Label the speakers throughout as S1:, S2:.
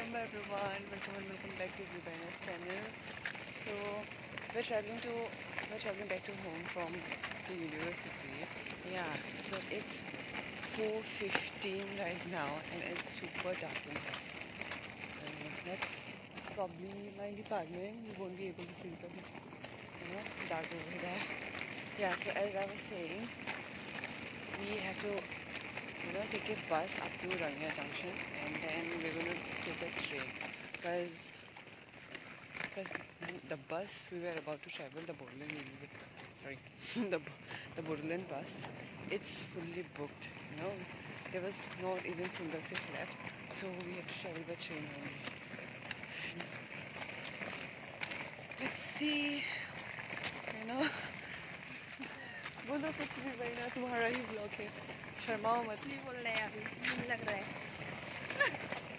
S1: Welcome everyone, welcome back to Vivaina's channel. So we're traveling back to home from the university. Yeah, so it's 4:15 right now and it's super dark in here. That's probably my department. You won't be able to see because it's dark over there. Yeah, so as I was saying, we have to take a bus up to Rania Junction and then we're going to take a train because the bus we were about to travel, the Bodoland the Bodoland bus, it's fully booked. There was not even single seat left, so we have to travel by train only. And let's see, बोलो कुछ भी भाई तुम्हारा ही blog है, शर्माओ मत। बोल रहे हैं अभी लग रहा है।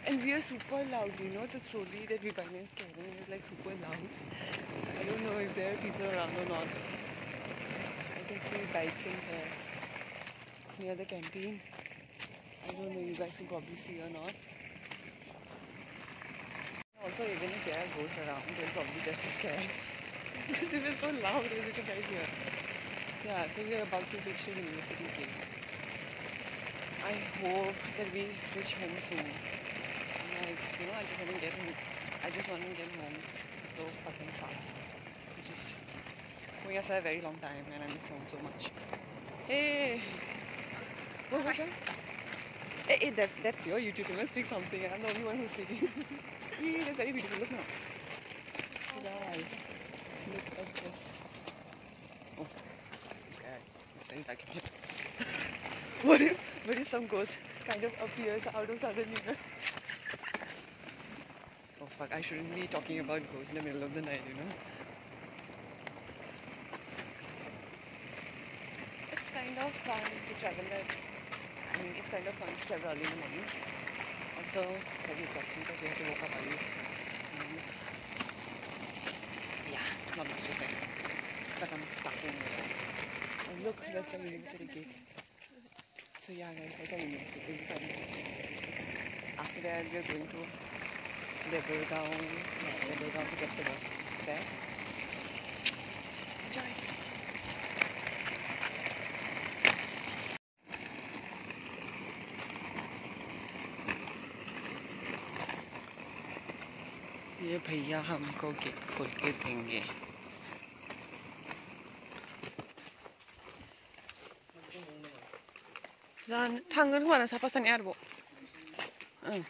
S1: And we are super loud, the trolley that Vivaina is carrying is like super loud. I don't know if there are people around or not. I can see bikes in here near the canteen. I don't know, you guys can probably see or not. Also, even if there are ghosts around, they'll probably just be scared because it is so loud, as you can guys hear. Yeah, so we are about to reach the university gate. I hope that we reach home soon. I just want to get home so fucking fast. It's just going outside a very long time and I miss home so much. Hey! What was that? Hey, that's your YouTube channel. Speak something. I'm the only one who's speaking. Hey, that's very beautiful. Look now. So guys, look at this. Oh, okay. It's very dark in here. What if some ghost kind of appears out of suddenly? Oh fuck, I shouldn't be talking about ghosts in the middle of the night, It's kind of fun to travel it's kind of fun to travel early in the morning. Also, very exhausting because you have to wake up early. Yeah, not much to say. Because I'm stuck in the house. And look, that's the university gate. So yeah guys, that's our university. After that, we're going to Bodoland to get the bus there. Enjoy! ये भैया हमको gate खोल के देंगे. 당근 후아는 사파산이 알고. 응.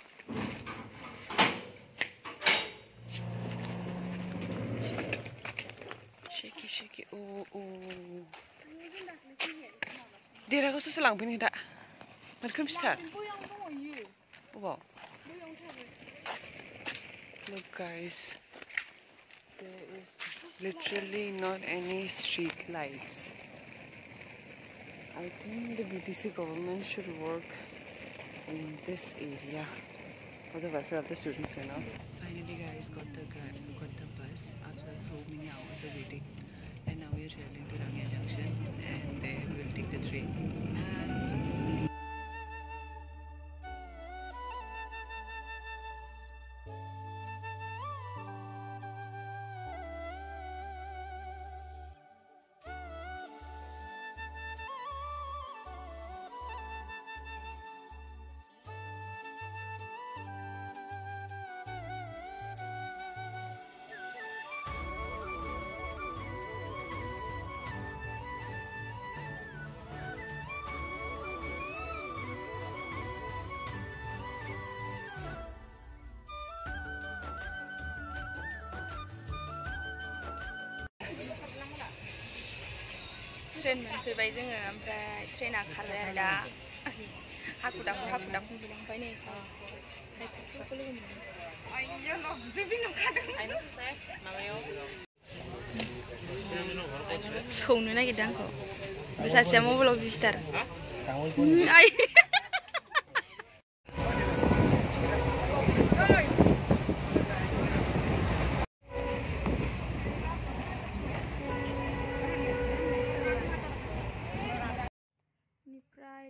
S1: Shaky. Oh. Dia aku susah lang pun tidak. Mereka mesti. Wow. Look guys, there is literally not any street lights. I think the BTC government should work in this area for the welfare of the students, Finally guys, got the bus after so many hours of waiting, and now we are traveling to Rania Junction and then we'll take the train. Train मोनफैबाय जोङो ओमफ्राय ट्रेना खारबाय आरो दा हाखु दाखु फैलांबाय नै हायखौबो लोगो मोनदों आइयो नबे नंखादों माबायाव सौनो नागिरदों आंखौ बे सासेया मबाइलाव बिजिटार आइ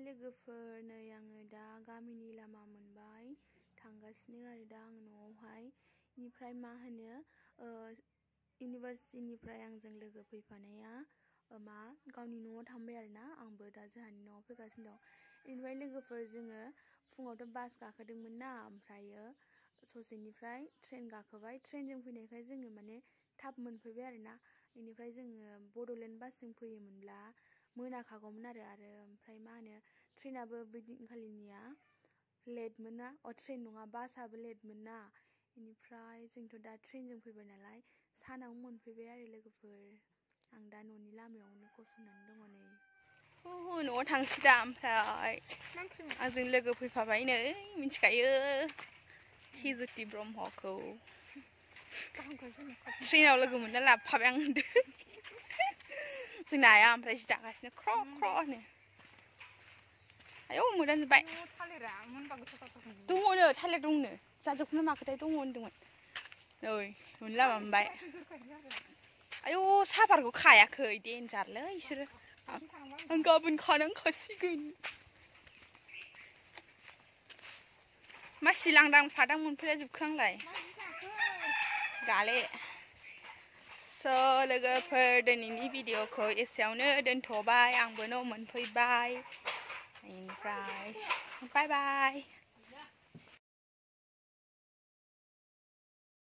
S1: लोगोफोर नै आङो दा गामिनि लामा मोनबाय
S2: थांगासिनो आरो दा आं न'आवहाय इनिफ्राय मा होनो इउनिभारसिटिनिफ्राय आंजों लोगो फैफानाया मा गावनि न'आव थांबाय आरो ना आंबो दा जोंहानि न'आव फैगासिनो दं इनिफ्राय लोगोफोर जोङो फुङावथ' बास गाखोदोंमोन ना ओमफ्रायो ससेनिफ्राय ट्रेन गाखोबाय ट्रेनजों फैनायखाय जोङो माने थाब मोनफैबाय आरो ना इनिफ्राय जोङो बड'लेण्ड बासजों फैयोमोनब्ला मोनाखागौमोन आरो ओमफ्राय मा होनो ट्रेनाबो बैदिनखालिनिया लेटमोन ना ट्रेन नङा बासाबो लेटमोन ना इनिफ्राय जोंथ' दा ट्रेनजों फैबाय नालाय सानावनो मोनफैबाय आरो लोगोफोर आं दा न'नि लामायावनो गसंनानै दङ नै न'आव थांसै दा ओमफ्राय आंजों लोगो फैफाबाय नै मिथिखायो हिजुति ब्रह्मखौ ट्रेनाव लोगो मोनना लाबोफाबाय आं होनदों जोंना आइया ओमफ्राय जि दागासिनो ख्र' ख्र'नो आयौ मोदानजोब्बाय दङनो थालिर दंनो जाजोबखोना माखोथाय दङ होनदोंमोन नै न'नि लामा मोनबाय आयौ सापारखौ खायाखै देन्जारलै इसोरो आं गाबोन खानांखासिगोन मासि लांदां फादां मोनफैला जोबखो आंलाय गाले स' लोगोफोर दिनैनि भिडिअखौ एसेयावनो दोनथ'बाय आंबो न' मोनफैबाय ओमफ्राय बाय बाय